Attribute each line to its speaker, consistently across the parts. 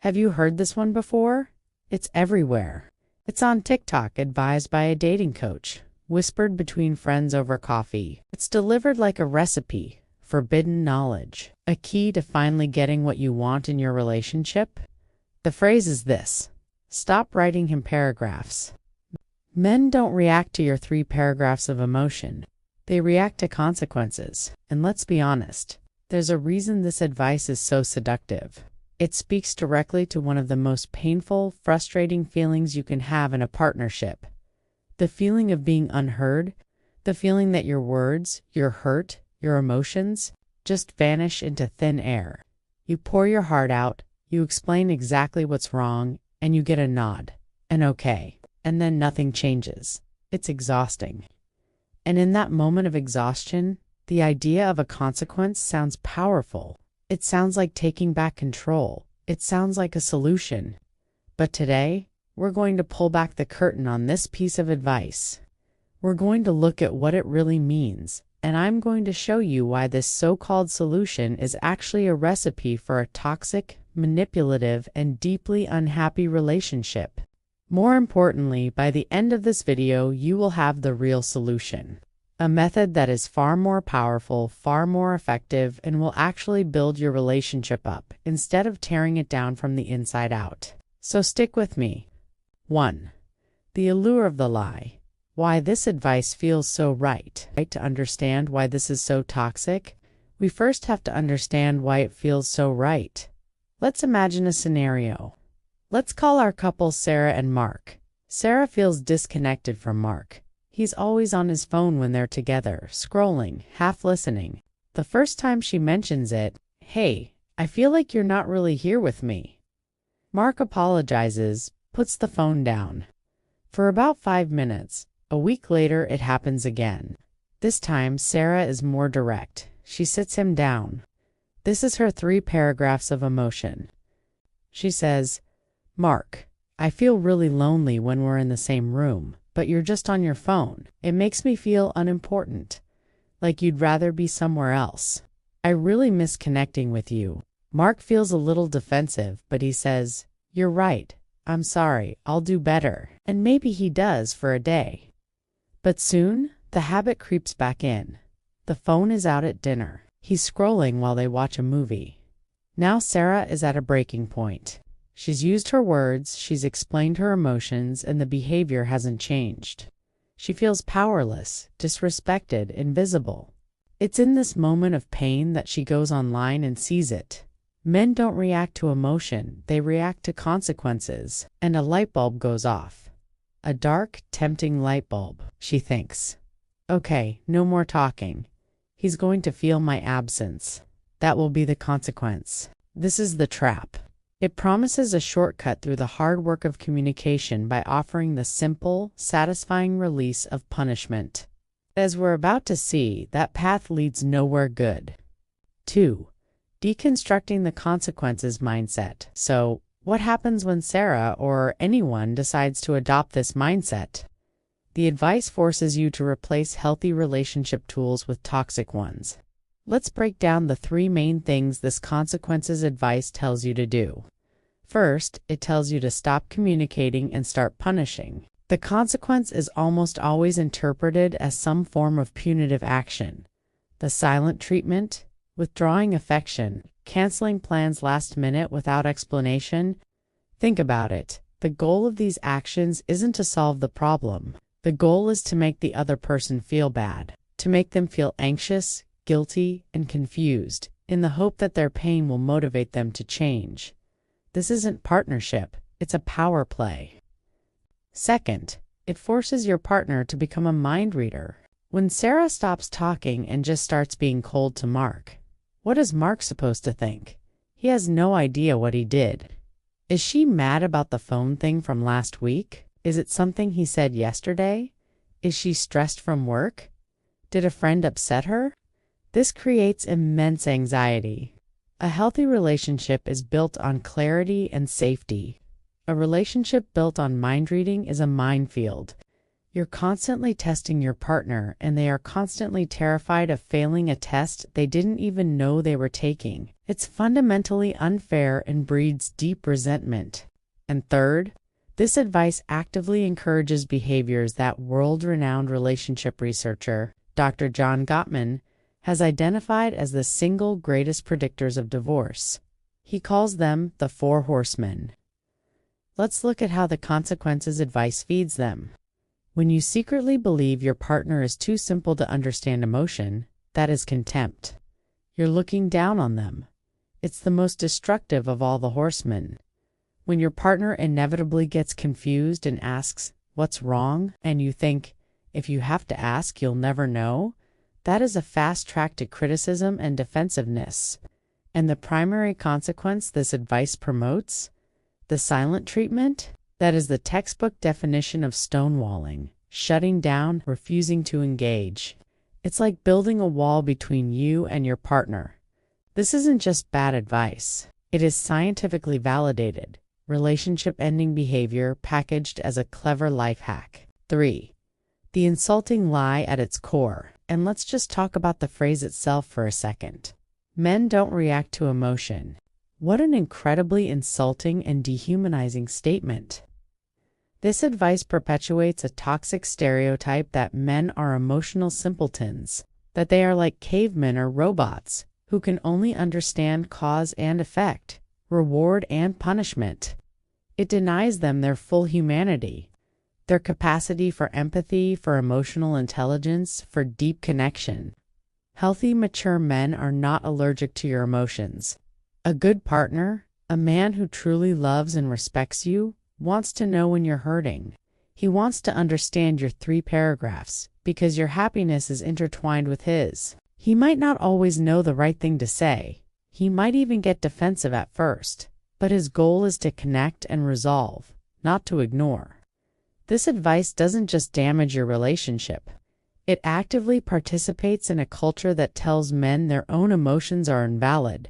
Speaker 1: Have you heard this one before? It's everywhere. It's on TikTok, advised by a dating coach, whispered between friends over coffee. It's delivered like a recipe, forbidden knowledge, a key to finally getting what you want in your relationship. The phrase is this: stop writing him paragraphs. Men don't react to your 3 paragraphs of emotion. They react to consequences. And let's be honest, there's a reason this advice is so seductive. It speaks directly to one of the most painful, frustrating feelings you can have in a partnership. The feeling of being unheard, the feeling that your words, your hurt, your emotions just vanish into thin air. You pour your heart out, you explain exactly what's wrong, and you get a nod, an okay, and then nothing changes. It's exhausting. And in that moment of exhaustion, the idea of a consequence sounds powerful. It sounds like taking back control. It sounds like a solution. But today, we're going to pull back the curtain on this piece of advice. We're going to look at what it really means, and I'm going to show you why this so-called solution is actually a recipe for a toxic, manipulative, and deeply unhappy relationship. More importantly, by the end of this video, you will have the real solution. A method that is far more powerful, far more effective, and will actually build your relationship up instead of tearing it down from the inside out. So stick with me. 1. The allure of the lie. Why this advice feels so right. To understand why this is so toxic, we first have to understand why it feels so right. Let's imagine a scenario. Let's call our couple Sarah and Mark. Sarah feels disconnected from Mark. He's always on his phone when they're together, scrolling, half listening. The first time she mentions it, "Hey, I feel like you're not really here with me." Mark apologizes, puts the phone down. For about 5 minutes, a week later it happens again. This time Sarah is more direct. She sits him down. This is her 3 paragraphs of emotion. She says, "Mark, I feel really lonely when we're in the same room, but you're just on your phone. It makes me feel unimportant, like you'd rather be somewhere else. I really miss connecting with you." Mark feels a little defensive, but he says, "You're right. I'm sorry. I'll do better." And maybe he does for a day. But soon, the habit creeps back in. The phone is out at dinner. He's scrolling while they watch a movie. Now Sarah is at a breaking point. She's used her words, she's explained her emotions, and the behavior hasn't changed. She feels powerless, disrespected, invisible. It's in this moment of pain that she goes online and sees it. Men don't react to emotion, they react to consequences, and a light bulb goes off. A dark, tempting light bulb, she thinks. Okay, no more talking. He's going to feel my absence. That will be the consequence. This is the trap. It promises a shortcut through the hard work of communication by offering the simple, satisfying release of punishment. As we're about to see, that path leads nowhere good. 2. Deconstructing the consequences mindset. So, what happens when Sarah or anyone decides to adopt this mindset? The advice forces you to replace healthy relationship tools with toxic ones. Let's break down the 3 main things this consequences advice tells you to do. First, it tells you to stop communicating and start punishing. The consequence is almost always interpreted as some form of punitive action. The silent treatment, withdrawing affection, canceling plans last minute without explanation. Think about it. The goal of these actions isn't to solve the problem. The goal is to make the other person feel bad, to make them feel anxious, guilty, and confused, in the hope that their pain will motivate them to change. This isn't partnership, it's a power play. Second, it forces your partner to become a mind reader. When Sarah stops talking and just starts being cold to Mark, what is Mark supposed to think? He has no idea what he did. Is she mad about the phone thing from last week? Is it something he said yesterday? Is she stressed from work? Did a friend upset her? This creates immense anxiety. A healthy relationship is built on clarity and safety. A relationship built on mind reading is a minefield. You're constantly testing your partner, and they are constantly terrified of failing a test they didn't even know they were taking. It's fundamentally unfair and breeds deep resentment. And third, this advice actively encourages behaviors that world-renowned relationship researcher, Dr. John Gottman, has identified as the single greatest predictors of divorce. He calls them the Four Horsemen. Let's look at how the consequences advice feeds them. When you secretly believe your partner is too simple to understand emotion, that is contempt. You're looking down on them. It's the most destructive of all the horsemen. When your partner inevitably gets confused and asks, "What's wrong?" and you think, "If you have to ask, you'll never know," that is a fast track to criticism and defensiveness. And the primary consequence this advice promotes? The silent treatment? That is the textbook definition of stonewalling, shutting down, refusing to engage. It's like building a wall between you and your partner. This isn't just bad advice. It is scientifically validated, relationship-ending behavior packaged as a clever life hack. 3. The insulting lie at its core. And let's just talk about the phrase itself for a second. Men don't react to emotion. What an incredibly insulting and dehumanizing statement. This advice perpetuates a toxic stereotype that men are emotional simpletons, that they are like cavemen or robots who can only understand cause and effect, reward and punishment. It denies them their full humanity, their capacity for empathy, for emotional intelligence, for deep connection. Healthy, mature men are not allergic to your emotions. A good partner, a man who truly loves and respects you, wants to know when you're hurting. He wants to understand your 3 paragraphs because your happiness is intertwined with his. He might not always know the right thing to say. He might even get defensive at first, but his goal is to connect and resolve, not to ignore. This advice doesn't just damage your relationship. It actively participates in a culture that tells men their own emotions are invalid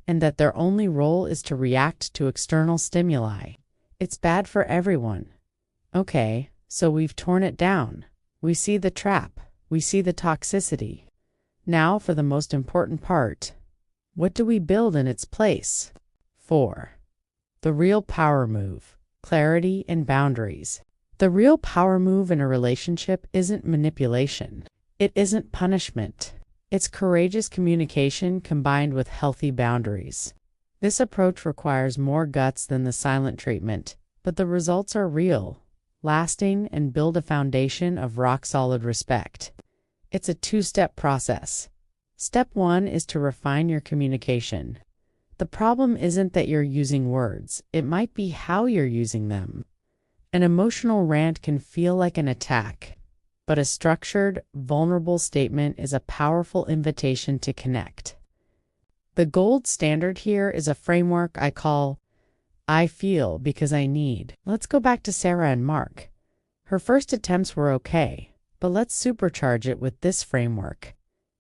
Speaker 1: and that their only role is to react to external stimuli. It's bad for everyone. Okay, so we've torn it down. We see the trap. We see the toxicity. Now for the most important part. What do we build in its place? 4. The real power move. Clarity and boundaries. The real power move in a relationship isn't manipulation. It isn't punishment. It's courageous communication combined with healthy boundaries. This approach requires more guts than the silent treatment, but the results are real, lasting, and build a foundation of rock-solid respect. It's a 2-step process. Step 1 is to refine your communication. The problem isn't that you're using words. It might be how you're using them. An emotional rant can feel like an attack, but a structured, vulnerable statement is a powerful invitation to connect. The gold standard here is a framework I call I feel because I need. Let's go back to Sarah and Mark. Her first attempts were okay, but let's supercharge it with this framework.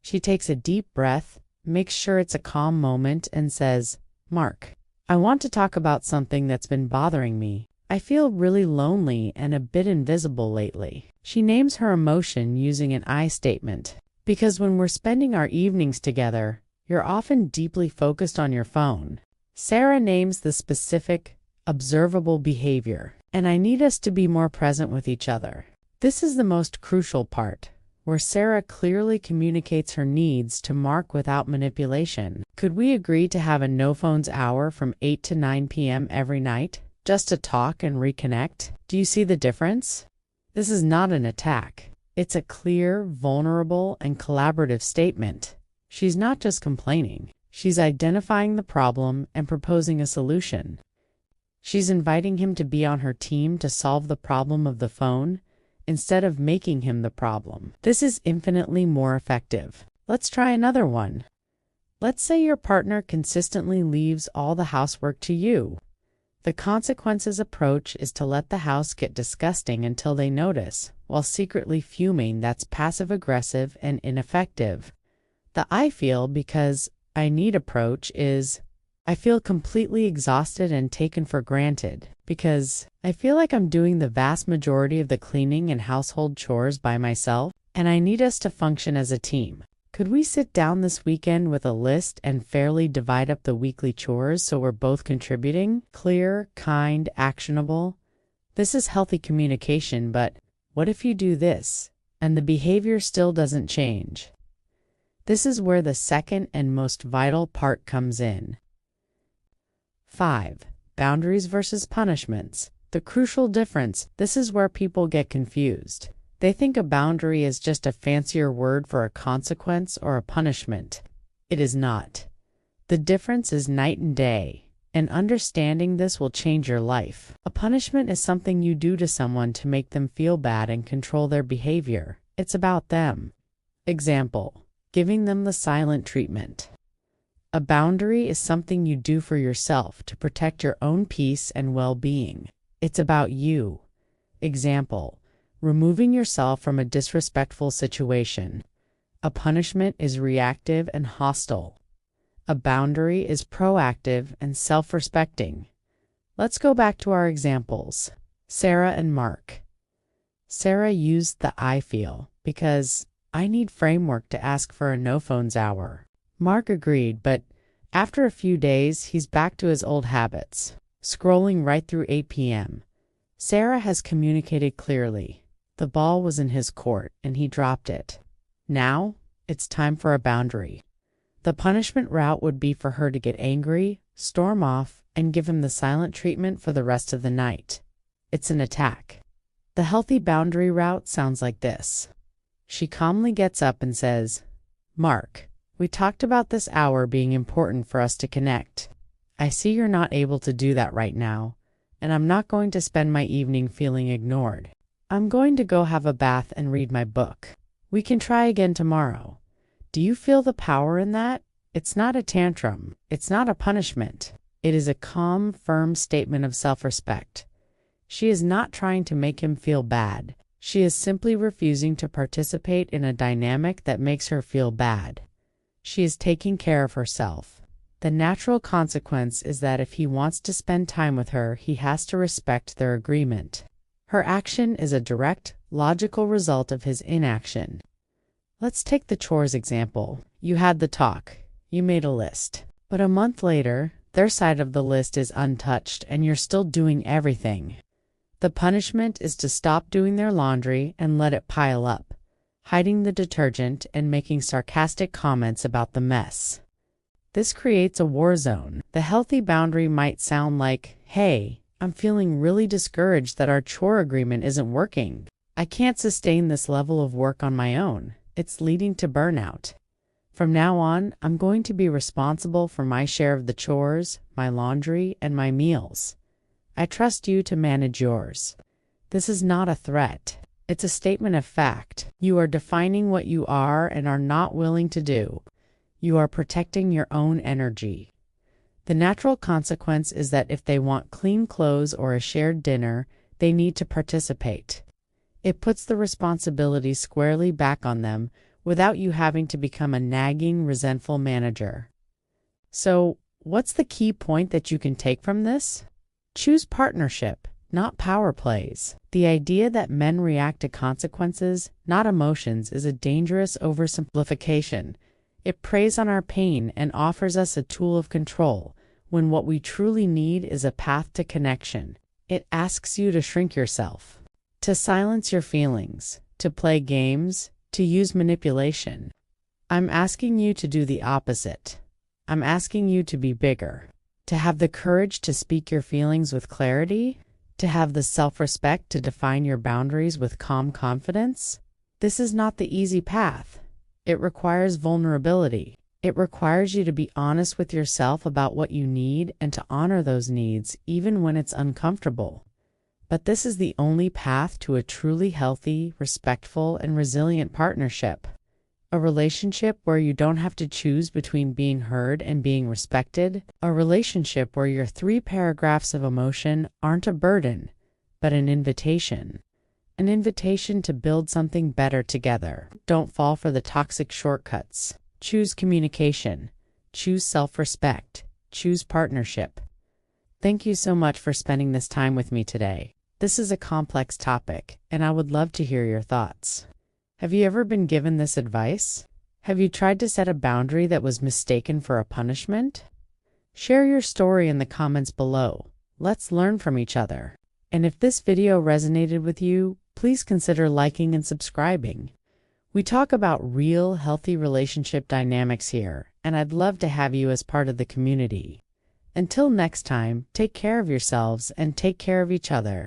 Speaker 1: She takes a deep breath, makes sure it's a calm moment, and says, "Mark, I want to talk about something that's been bothering me. I feel really lonely and a bit invisible lately." She names her emotion using an I statement, because when we're spending our evenings together, you're often deeply focused on your phone. Sarah names the specific, observable behavior, and I need us to be more present with each other. This is the most crucial part, where Sarah clearly communicates her needs to Mark without manipulation. Could we agree to have a no-phones hour from 8 to 9 p.m. every night, just to talk and reconnect? Do you see the difference? This is not an attack. It's a clear, vulnerable, and collaborative statement. She's not just complaining. She's identifying the problem and proposing a solution. She's inviting him to be on her team to solve the problem of the phone instead of making him the problem. This is infinitely more effective. Let's try another one. Let's say your partner consistently leaves all the housework to you. The consequences approach is to let the house get disgusting until they notice, while secretly fuming. That's passive-aggressive and ineffective. The I feel because I need approach is, I feel completely exhausted and taken for granted because I feel like I'm doing the vast majority of the cleaning and household chores by myself, and I need us to function as a team. Could we sit down this weekend with a list and fairly divide up the weekly chores so we're both contributing? Clear, kind, actionable. This is healthy communication, but what if you do this and the behavior still doesn't change? This is where the second and most vital part comes in. 5. Boundaries versus punishments. The crucial difference. This is where people get confused. They think a boundary is just a fancier word for a consequence or a punishment. It is not. The difference is night and day, and understanding this will change your life. A punishment is something you do to someone to make them feel bad and control their behavior. It's about them. Example: giving them the silent treatment. A boundary is something you do for yourself to protect your own peace and well-being. It's about you. Example: removing yourself from a disrespectful situation. A punishment is reactive and hostile. A boundary is proactive and self-respecting. Let's go back to our examples. Sarah and Mark. Sarah used the "I feel" because I need framework to ask for a no-phones hour. Mark agreed, but after a few days, he's back to his old habits, scrolling right through 8 p.m. Sarah has communicated clearly. The ball was in his court, and he dropped it. Now, it's time for a boundary. The punishment route would be for her to get angry, storm off, and give him the silent treatment for the rest of the night. It's an attack. The healthy boundary route sounds like this. She calmly gets up and says, "Mark, we talked about this hour being important for us to connect. I see you're not able to do that right now, and I'm not going to spend my evening feeling ignored. I'm going to go have a bath and read my book. We can try again tomorrow. Do you feel the power in that? It's not a tantrum. It's not a punishment. It is a calm, firm statement of self-respect. She is not trying to make him feel bad. She is simply refusing to participate in a dynamic that makes her feel bad. She is taking care of herself. The natural consequence is that if he wants to spend time with her, he has to respect their agreement. Her action is a direct, logical result of his inaction. Let's take the chores example. You had the talk. You made a list. But a month later, their side of the list is untouched and you're still doing everything. The punishment is to stop doing their laundry and let it pile up, hiding the detergent and making sarcastic comments about the mess. This creates a war zone. The healthy boundary might sound like, "Hey, I'm feeling really discouraged that our chore agreement isn't working. I can't sustain this level of work on my own. It's leading to burnout. From now on, I'm going to be responsible for my share of the chores, my laundry, and my meals. I trust you to manage yours." This is not a threat. It's a statement of fact. You are defining what you are and are not willing to do. You are protecting your own energy. The natural consequence is that if they want clean clothes or a shared dinner, they need to participate. It puts the responsibility squarely back on them without you having to become a nagging, resentful manager. So, what's the key point that you can take from this? Choose partnership, not power plays. The idea that men react to consequences, not emotions, is a dangerous oversimplification. It preys on our pain and offers us a tool of control, when what we truly need is a path to connection. It asks you to shrink yourself, to silence your feelings, to play games, to use manipulation. I'm asking you to do the opposite. I'm asking you to be bigger, to have the courage to speak your feelings with clarity, to have the self-respect to define your boundaries with calm confidence. This is not the easy path. It requires vulnerability. It requires you to be honest with yourself about what you need and to honor those needs even when it's uncomfortable. But this is the only path to a truly healthy, respectful, and resilient partnership. A relationship where you don't have to choose between being heard and being respected. A relationship where your 3 paragraphs of emotion aren't a burden, but an invitation. An invitation to build something better together. Don't fall for the toxic shortcuts. Choose communication. Choose self-respect. choose partnership. Thank you so much for spending this time with me today. This is a complex topic, and I would love to hear your thoughts. Have you ever been given this advice? Have you tried to set a boundary that was mistaken for a punishment? Share your story in the comments below. Let's learn from each other. And if this video resonated with you, please consider liking and subscribing. We talk about real, healthy relationship dynamics here, and I'd love to have you as part of the community. Until next time, take care of yourselves and take care of each other.